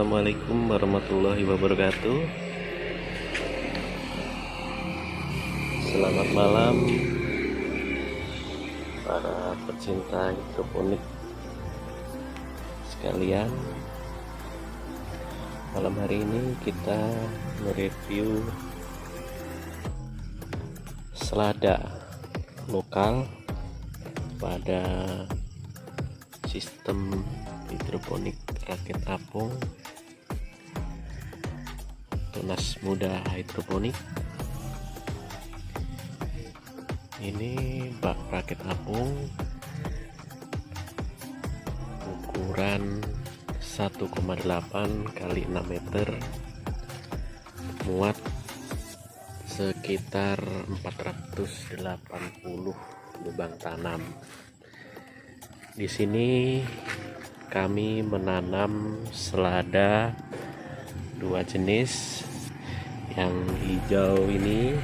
Assalamualaikum warahmatullahi wabarakatuh. Selamat malam para pecinta hidroponik sekalian. Malam hari ini kita mereview selada lokal pada sistem hidroponik rakit apung tunas muda hidroponik. Ini bak rakit apung ukuran 1,8 kali 6 meter, muat sekitar 480 lubang tanam. Di sini kami menanam selada dua jenis. Yang hijau ini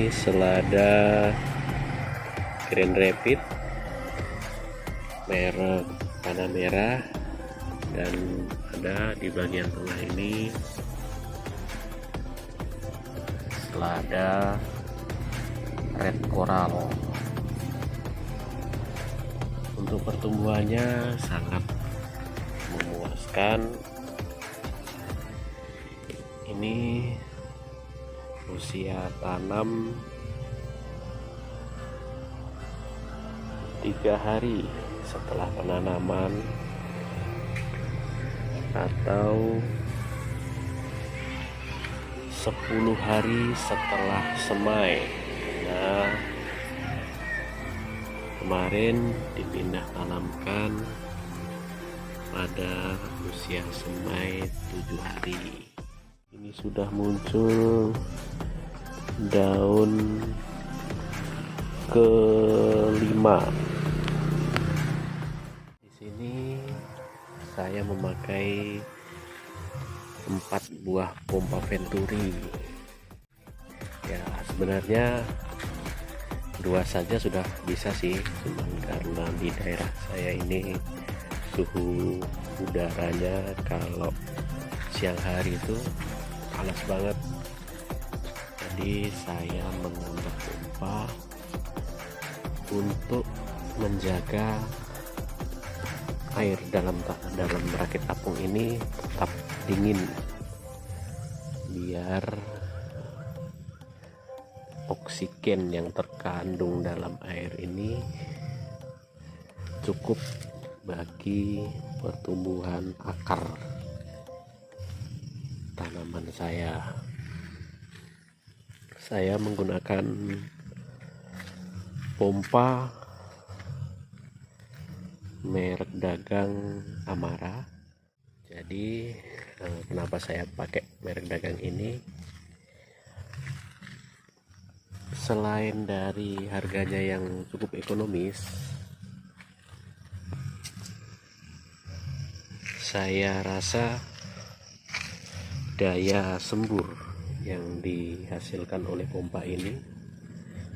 selada Grand Rapid merek tanah merah, dan ada di bagian tengah ini selada red coral. Untuk pertumbuhannya sangat memuaskan. Ini usia tanam 3 hari setelah penanaman atau 10 hari setelah semai. Nah, kemarin dipindah tanamkan pada usia semai 7 hari. Ini sudah muncul daun kelima. Di sini saya memakai 4 buah pompa Venturi. Ya, sebenarnya 2 saja sudah bisa sih, cuman karena di daerah saya ini suhu udaranya kalau siang hari itu panas banget, jadi saya menambah pompa untuk menjaga air dalam rakit apung ini tetap dingin, biar oksigen yang terkandung dalam air ini cukup bagi pertumbuhan akar tanaman saya. Saya menggunakan pompa merek dagang Amara. Jadi kenapa saya pakai merek dagang ini? Selain dari harganya yang cukup ekonomis, saya rasa daya sembur yang dihasilkan oleh pompa ini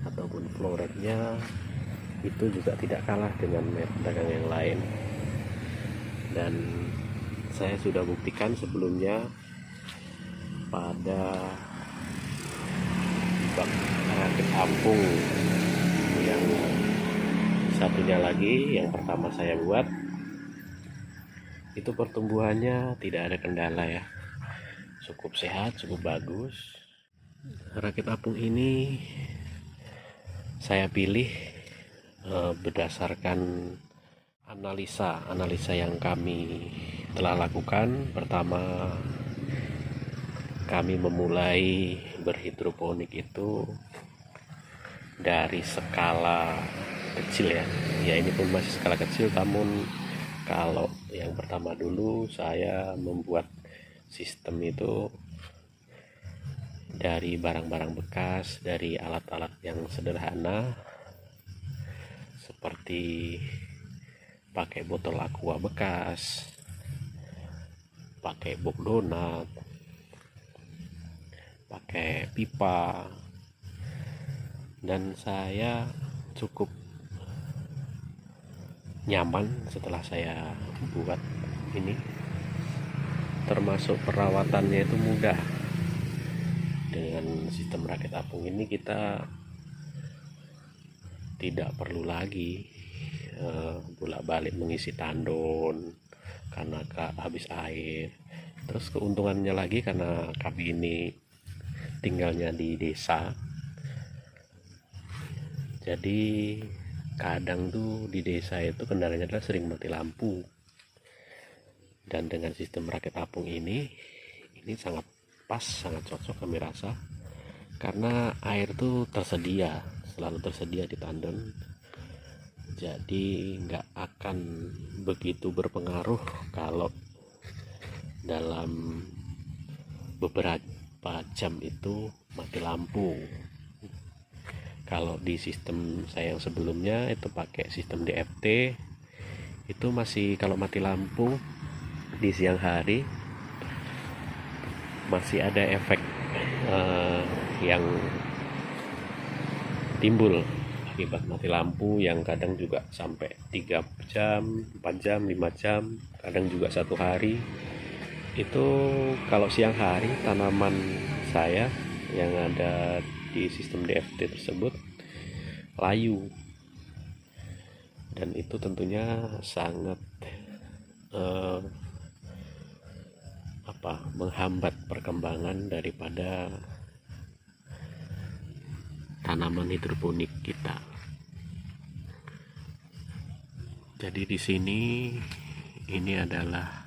ataupun flow rate-nya itu juga tidak kalah dengan merek dagang yang lain. Dan saya sudah buktikan sebelumnya pada bak rakit apung yang satunya lagi, yang pertama saya buat, itu pertumbuhannya tidak ada kendala ya, cukup sehat, cukup bagus. Rakit apung ini saya pilih berdasarkan analisa yang kami telah lakukan. Pertama, kami memulai berhidroponik itu dari skala kecil ya ini pun masih skala kecil, namun kalau yang pertama dulu saya membuat sistem itu dari barang-barang bekas, dari alat-alat yang sederhana seperti pakai botol aqua bekas, pakai box donat, pakai pipa, dan saya cukup nyaman setelah saya buat ini, termasuk perawatannya itu mudah. Dengan sistem rakit apung ini kita tidak perlu lagi bolak-balik mengisi tandon karena habis air. Terus keuntungannya lagi, karena kami ini tinggalnya di desa, jadi kadang tuh di desa itu kendalanya adalah sering mati lampu. Dan dengan sistem rakit apung ini sangat pas, sangat cocok kami rasa, karena air tuh selalu tersedia di tandon, jadi nggak akan begitu berpengaruh kalau dalam beberapa jam itu mati lampu. Kalau di sistem saya yang sebelumnya itu pakai sistem DFT, itu masih kalau mati lampu di siang hari masih ada efek yang timbul akibat mati lampu, yang kadang juga sampai 3 jam, 4 jam, 5 jam, kadang juga 1 hari. Itu kalau siang hari tanaman saya yang ada di sistem DFT tersebut layu, dan itu tentunya sangat menghambat perkembangan daripada tanaman hidroponik kita. Jadi di sini ini adalah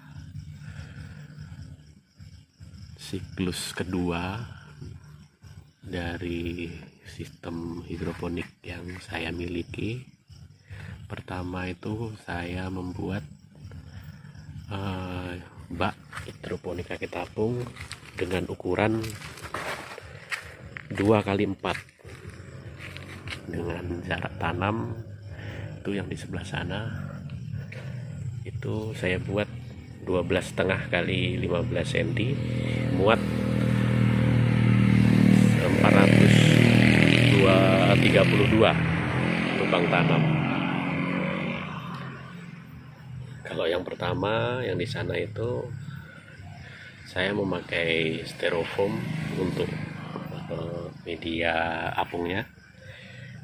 siklus kedua dari sistem hidroponik yang saya miliki. Pertama itu saya membuat bak hidroponik rakit apung dengan ukuran 2x4 dengan jarak tanam itu yang di sebelah sana itu saya buat 12,5 kali 15 cm, muat 432 lubang tanam. Kalau yang pertama yang di sana itu saya memakai styrofoam untuk media apungnya,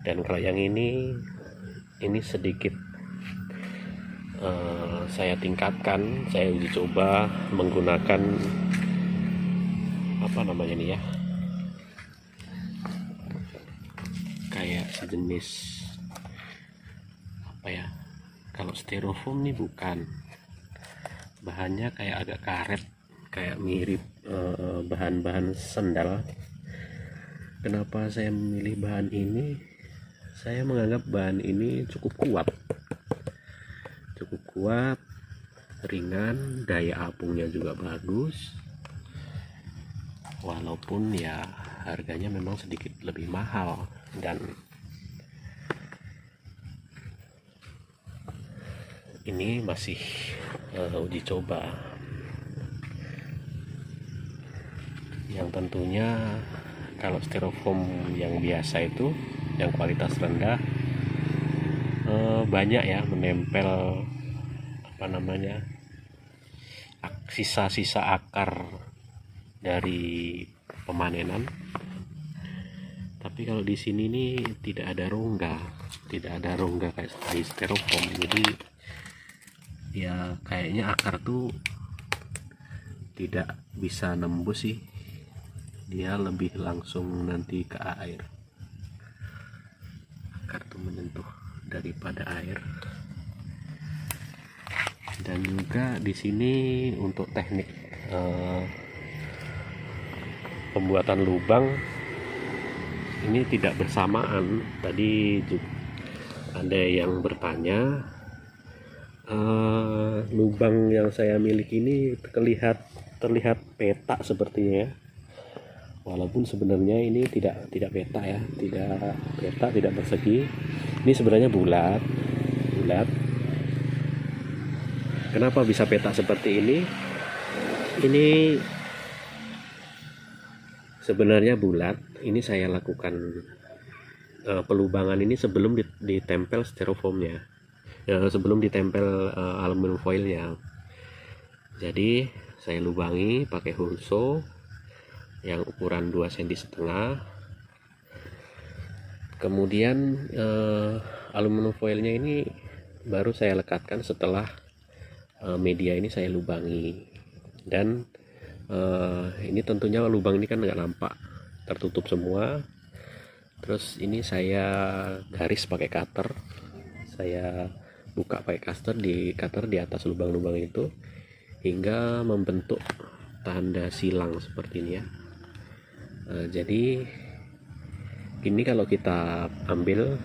dan kalau yang ini sedikit saya tingkatkan, saya uji coba menggunakan kayak sejenis kalau styrofoam nih bukan, bahannya kayak agak karet, kayak mirip bahan-bahan sendal. Kenapa saya memilih bahan ini? Saya menganggap bahan ini cukup kuat, ringan, daya apungnya juga bagus, walaupun ya harganya memang sedikit lebih mahal. Dan ini masih uji coba, yang tentunya kalau styrofoam yang biasa itu yang kualitas rendah banyak ya menempel sisa-sisa akar dari pemanenan. Tapi kalau di sini nih tidak ada rongga kayak di styrofoam, jadi ya kayaknya akar tuh tidak bisa nembus sih, dia lebih langsung nanti ke air, akar tuh menyentuh daripada air. Dan juga di sini untuk teknik pembuatan lubang ini tidak bersamaan. Tadi ada yang bertanya, lubang yang saya miliki ini terlihat petak sepertinya ya, walaupun sebenarnya ini tidak peta ya, tidak persegi. Ini sebenarnya bulat. Kenapa bisa petak seperti ini? Ini sebenarnya bulat. Ini saya lakukan pelubangan ini sebelum ditempel styrofoamnya, sebelum ditempel aluminium foilnya. Jadi saya lubangi pakai hulso yang ukuran 2,5 cm. Kemudian aluminium foilnya ini baru saya lekatkan setelah media ini saya lubangi. Dan ini tentunya lubang ini kan nggak nampak, tertutup semua. Terus ini saya garis pakai cutter, saya buka pakai cutter di atas lubang-lubang itu hingga membentuk tanda silang seperti ini ya. Jadi ini kalau kita ambil,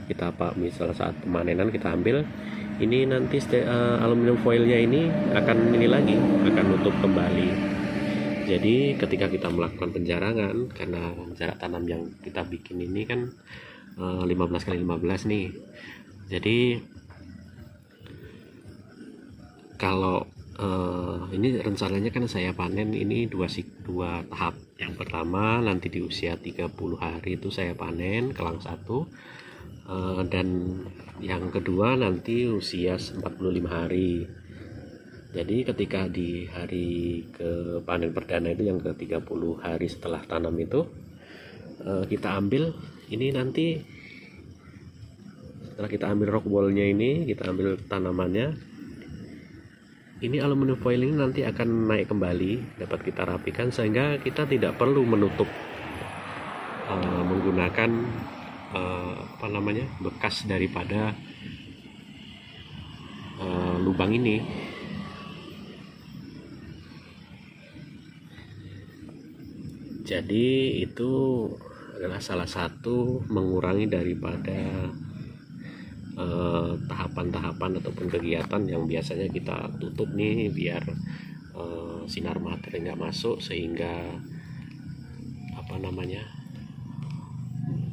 misal saat pemanenan kita ambil ini, nanti aluminium foilnya ini akan akan nutup kembali. Jadi ketika kita melakukan penjarangan, karena jarak tanam yang kita bikin ini kan 15x15 nih, jadi kalau ini rencananya kan saya panen ini dua tahap. Yang pertama nanti di usia 30 hari itu saya panen kelang 1, dan yang kedua nanti usia 45 hari. Jadi ketika di hari ke panen perdana itu yang ke 30 hari setelah tanam itu, kita ambil ini, nanti setelah kita ambil rock wallnya ini, kita ambil tanamannya, ini aluminium foil ini nanti akan naik kembali, dapat kita rapikan sehingga kita tidak perlu menutup menggunakan bekas daripada lubang ini. Jadi itu adalah salah satu mengurangi daripada tahapan-tahapan ataupun kegiatan yang biasanya kita tutup nih biar sinar matahari nggak masuk, sehingga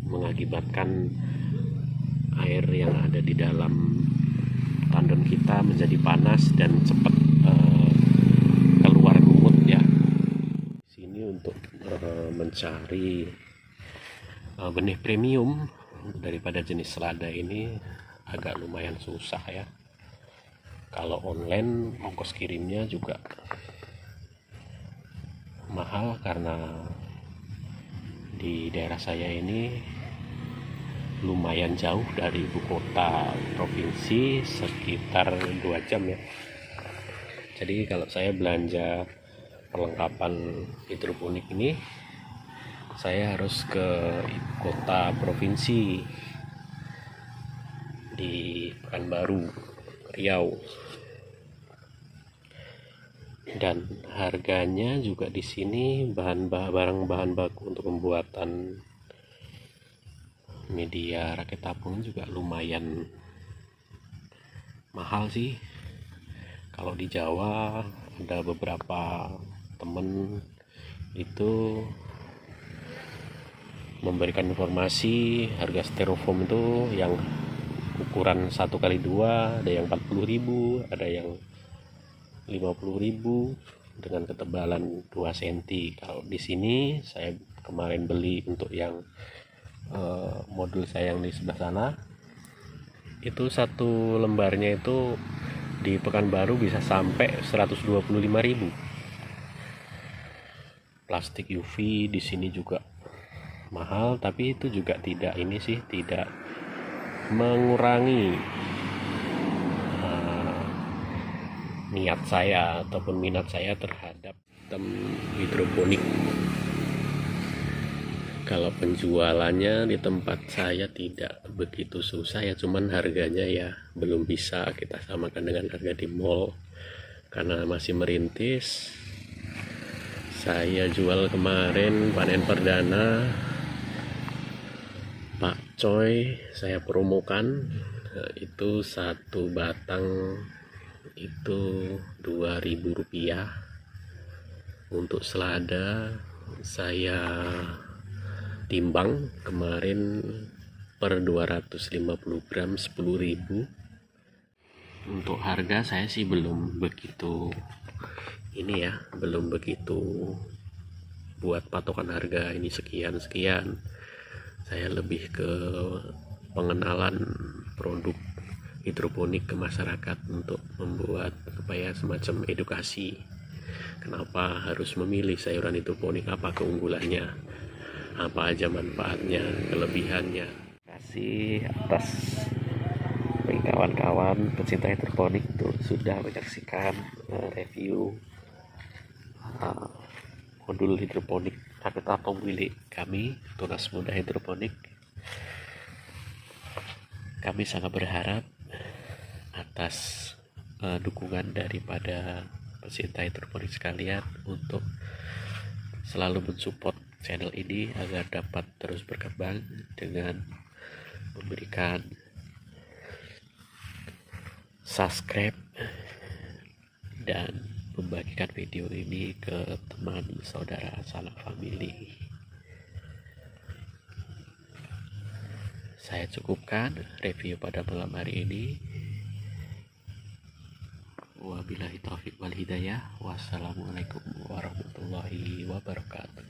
mengakibatkan air yang ada di dalam tandon kita menjadi panas dan cepat keluar lumut ya. Sini untuk mencari benih premium daripada jenis selada ini agak lumayan susah ya. Kalau online ongkos kirimnya juga mahal, karena di daerah saya ini lumayan jauh dari ibu kota provinsi, sekitar 2 jam ya. Jadi kalau saya belanja perlengkapan hidroponik ini, saya harus ke ibu kota provinsi di Pekanbaru, Riau. Dan harganya juga di sini bahan baku untuk pembuatan media rakit tabung juga lumayan mahal sih. Kalau di Jawa ada beberapa temen itu memberikan informasi harga styrofoam itu yang ukuran 1x2 ada yang 40.000, ada yang 50.000 dengan ketebalan 2 cm. Kalau di sini saya kemarin beli untuk yang modul saya yang di sebelah sana, itu satu lembarnya itu di Pekanbaru bisa sampai 125.000. Plastik UV di sini juga mahal, tapi itu juga tidak mengurangi niat saya ataupun minat saya terhadap sistem hidroponik. Kalau penjualannya di tempat saya tidak begitu susah ya, cuman harganya ya belum bisa kita samakan dengan harga di mall karena masih merintis. Saya jual kemarin panen perdana Pak Coy, saya promokan itu satu batang itu Rp2.000. Untuk selada saya timbang kemarin per 250 gram 10.000. Untuk harga saya sih belum begitu buat patokan harga ini sekian. Saya lebih ke pengenalan produk hidroponik ke masyarakat untuk membuat semacam edukasi. Kenapa harus memilih sayuran hidroponik, apa keunggulannya, apa aja manfaatnya, kelebihannya. Terima kasih atas bagi kawan-kawan pecinta hidroponik tuh sudah menyaksikan review modul hidroponik atau milik kami, Tunas Muda Hidroponik. Kami sangat berharap atas dukungan daripada pecinta hidroponik sekalian untuk selalu mensupport channel ini agar dapat terus berkembang dengan memberikan subscribe dan membagikan video ini ke teman, saudara, sanak family. Saya cukupkan review pada malam hari ini. Wabillahi taufiq wal hidayah. Wassalamualaikum warahmatullahi wabarakatuh.